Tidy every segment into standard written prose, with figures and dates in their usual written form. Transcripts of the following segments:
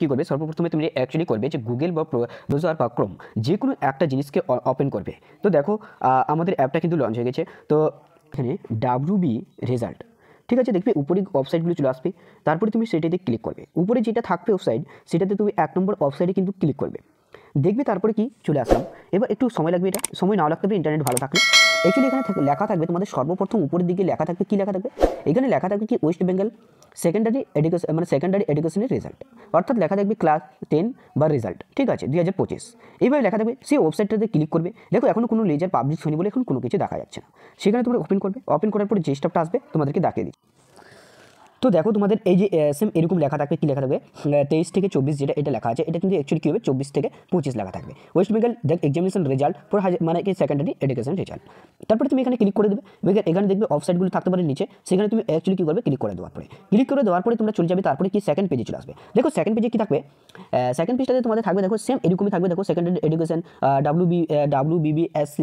কী করবে, সর্বপ্রথমে তুমি অ্যাকচুয়ালি করবে যে গুগল বা ব্রাউজার বা ক্রোম যে কোনো একটা জিনিসকে ওপেন করবে। তো দেখো আমাদের অ্যাপটা কিন্তু লঞ্চ হয়ে গেছে। তো এখানে WB রেজাল্ট, ঠিক আছে, দেখবে উপরে ওয়েবসাইটগুলো চলে আসবে। তারপরে তুমি সেটাতে ক্লিক করবে, উপরে যেটা থাকবে ওয়েবসাইট সেটাতে তুমি 1 নম্বর ওয়েবসাইটে কিন্তু ক্লিক করবে, দেখবে তারপরে কি চলে আসলাম। এবার একটু সময় লাগবে, এটা সময় নাও লাগতে পারে ইন্টারনেট ভালো থাকলে। অ্যাকচুয়ালি এখানে লেখা থাকবে তোমাদের সর্বপ্রথম উপরের দিকে লেখা থাকবে, কি লেখা থাকবে এখানে লেখা থাকবে কি ওয়েস্ট বেঙ্গল সেকেন্ডারি এডুকেশন, মানে সেকেন্ডারি এডুকেশনের রেজাল্ট, অর্থাৎ লেখা থাকবে ক্লাস 10 বা রেজাল্ট, ঠিক আছে 2025। এইভাবে লেখা থাকবে, সেই ওয়েবসাইটটাতে ক্লিক করবে। দেখো এখনো কোনো লেজার পাবলিশ হয়নি বলে এখন কোনো কিছু দেখা যাচ্ছে না। সেখানে তোমরা ওপেন করবে, ওপেন করার পরে যে স্টেপটা আসবে তোমাদেরকে দেখিয়ে দিচ্ছি। তো দেখো তোমাদের এই যে সেম এরকম লেখা থাকবে, কি লেখা থাকবে 23 থেকে 24 যেটা এটা লেখা আছে, এটা কিন্তু অ্যাকচুয়ালি কী হবে 24 থেকে 25 লেখা থাকবে। West Bengal examination result for মানে কি সেকেন্ডারি এডুকেশন রেজাল্ট। তারপরে তুমি এখানে ক্লিক করে দেবে, এখানে দেখবে ওয়েবসাইটগুলো থাকতে পারে নিচে, সেখানে তুমি অ্যাকচুয়ালি কী করবে ক্লিক করে দেওয়ার পরে তোমরা চলে যাবে। তারপরে কি সেকেন্ড পেজে চলে আসবে। দেখো সেকেন্ড পেজে কী থাকবে, সেকেন্ড পেজটাতে তোমাদের থাকবে দেখো সেম এরকমই থাকবে। দেখো secondary education WBSC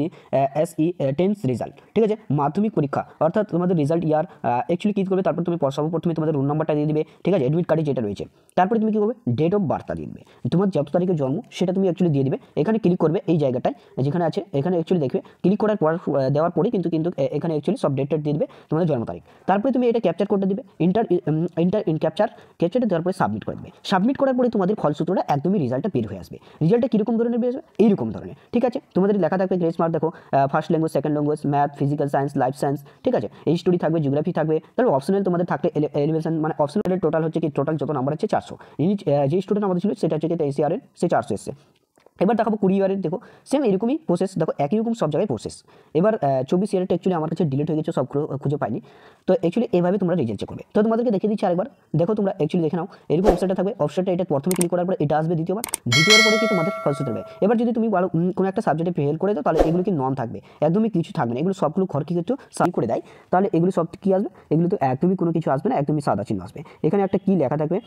SE 10th result, ঠিক আছে, মাধ্যমিক পরীক্ষা অর্থাৎ তোমাদের রেজাল্ট ইয়ার অ্যাকচুয়ালি কী করবে। তারপর তুমি সর্বপ্রথমে তোমাদের রোল নাম্বারটা দিয়ে দিবে, ঠিক আছে, অ্যাডমিট কার্ডে যেটা রয়েছে। তারপরে তুমি কী করবে ডেট অফ বার্থটা দিয়ে দিবে, তোমার যত তারিখে জন্ম সেটা তুমি অ্যাকচুয়ালি দিয়ে দিবে। এখানে ক্লিক করবে এই জায়গাটায় যেখানে আছে, এখানে অ্যাকচুয়ালি দেখবে ক্লিক করার পর দেওয়ার পরে কিন্তু এখানে অ্যাকচুয়ালি সব ডেটটা দিয়ে দিবে তোমাদের জন্ম তারিখ। তারপরে তুমি এটা ক্যাপচার করতে দিবে, ক্যাপচারটা দেওয়ার পরে সাবমিট করে দেবে। সাবমিট করার পরে তোমাদের ফলসূত্রটা একদমই রেজাল্টটা বের হয়ে আসবে। রেজাল্টটা কীরকম ধরনের বের আসবে, এইরকম ধরনের, ঠিক আছে। তোমাদের লেখা থাকবে গ্রেস মার্ক, দেখো first language, second language, math, physical science, life science, ঠিক আছে, এই হিস্টোরি থাকবে, জিওগ্রাফি থাকবে। তাহলে অপশনাল তোমাদের থাকবে এলিভেশন, মানে অপশনালের টোটাল হচ্ছে কি, টোটাল যত নাম্বার হচ্ছে 400। যে স্টুডেন্ট আমাদের ছিল সেটা হচ্ছে কি এসিআরের সে 400 এসছে। এবার দেখাবো 20 ইয়ারের, দেখো সেম এরকমই প্রসেস, দেখো একই রকম সব জায়গায় প্রসেস। এবার 24 ইয়ারটা অ্যাকচুয়ালি আমার কাছে ডিলিট হয়ে গেছে, সব খুঁজে পাইনি। তো অ্যাকচুয়ালি এভাবে তোমরা রেজাল্ট চেক করবে। তো তোমাদেরকে দেখিয়ে দিচ্ছি আরেকবার, দেখো তোমরা অ্যাকচুয়ালি দেখে নাও এরকম অপশনটা থাকবে। অপশনটা এটা প্রথমে ক্লিক করার পরে এটা আসবে, দ্বিতীয়বার পরে কি তোমাদের ফলসূত্র হবে। এবার যদি তুমি ভালো কোনো একটা সাবজেক্টে ফেল করে দাও তাহলে এগুলো কি নন থাকবে, একদমই কিছু থাকবে না, এগুলো সবগুলো ঘর কি একটু সাবমিট করে দেয়, তাহলে এগুলো সব কি আসবে, এগুলো তো একদমই কোনো কিছু আসবে না, একদমই সাদা চিহ্ন আসবে। এখানে একটা কি লেখা থাকবে